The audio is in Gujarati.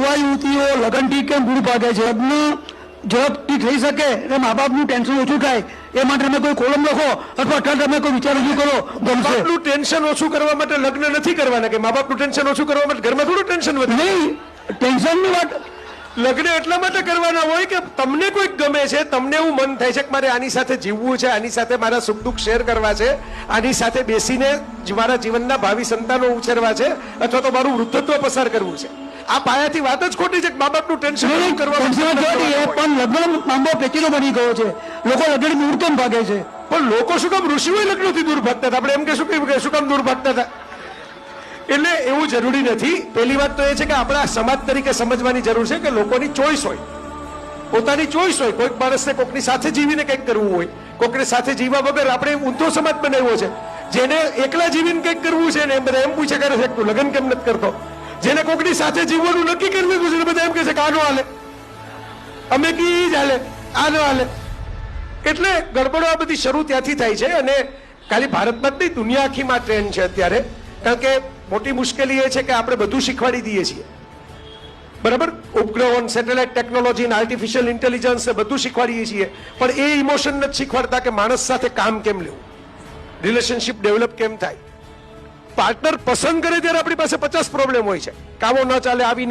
યુવા યુવતીઓ લગ્નથી કેમ દૂર ભાગે છે? લગ્ન ઝડપથી થઈ શકે એટલે મા બાપનું ટેન્શન ઓછું થાય એ માટે તમે કોઈ કોલમ લખો અથવા અઠવાડિયે તમે કોઈ વિચાર રજૂ કરો. મા બાપનું ટેન્શન ઓછું કરવા માટે લગ્ન નથી કરવાના કે મા બાપનું ટેન્શન ઓછું કરવા માટે ઘરમાં થોડું ટેન્શન વધે? નહીં, ટેન્શનની વાત લગ્ન એટલા માટે કરવાના હોય કે તમને કોઈક ગમે છે, તમને એવું મન થાય છે કે મારે આની સાથે જીવવું છે, આની સાથે મારા સુખ દુઃખ શેર કરવા છે, આની સાથે બેસીને મારા જીવનના ભાવિ સંતાનો ઉછેરવા છે અથવા તો મારું વૃદ્ધત્વ પસાર કરવું છે. આ પાયાથી વાત જ ખોટી છે કે મા બાપનું ટેન્શન કરવા પણ લગ્ન મામલો પેચીનો બની ગયો છે. લોકો લગ્ન દૂર કેમ ભાગે છે? પણ લોકો શું કામ ઋષિઓ લગ્નોથી દૂર ભાગતા હતા? આપણે એમ કહેશું કે શું કામ દૂર ભાગતા હતા? એટલે એવું જરૂરી નથી. પહેલી વાત તો એ છે કે આપણા સમાજ તરીકે સમજવાની જરૂર છે કે લોકોની ચોઈસ હોય, પોતાની ચોઈસ હોય. કોઈક માણસને કોઈકની સાથે જીવીને કંઈક કરવું હોય, કોઈકને સાથે જીવવા વગર આપણે ઊંધો સમાજ બનાવ્યો છે. જેને એકલા જીવીને કંઈક કરવું છે ને એમ બધા એમ પૂછે કરે છે તું લગ્ન કેમ નથી કરતો? જેને કોઈકની સાથે જીવવાનું નક્કી કરી લીધું છે બધા એમ કહે છે કે આ નો હાલે, અમે કી જ હાલે, આ નો હાલે. એટલે ગડબડો આ બધી શરૂ ત્યાંથી થાય છે. અને ખાલી ભારતમાં જ નહીં, દુનિયા આખીમાં ટ્રેન્ડ છે અત્યારે. કારણ કે મોટી મુશ્કેલી એ છે કે આપણે બધું શીખવાડી દઈએ છીએ, બરાબર? ઉપગ્રહો, સેટેલાઇટ ટેકનોલોજી, આર્ટિફિશિયલ ઇન્ટેલિજન્સ બધું શીખવાડીએ છીએ, પણ એ ઇમોશન નથી શીખવાડતા કે માણસ સાથે કામ કેમ લેવું, રિલેશનશિપ ડેવલપ કેમ થાય. પાર્ટનર પસંદ કરે ત્યારે આપણી પાસે 50 પ્રોબ્લેમ હોય છે. કામો ન ચાલે, આવી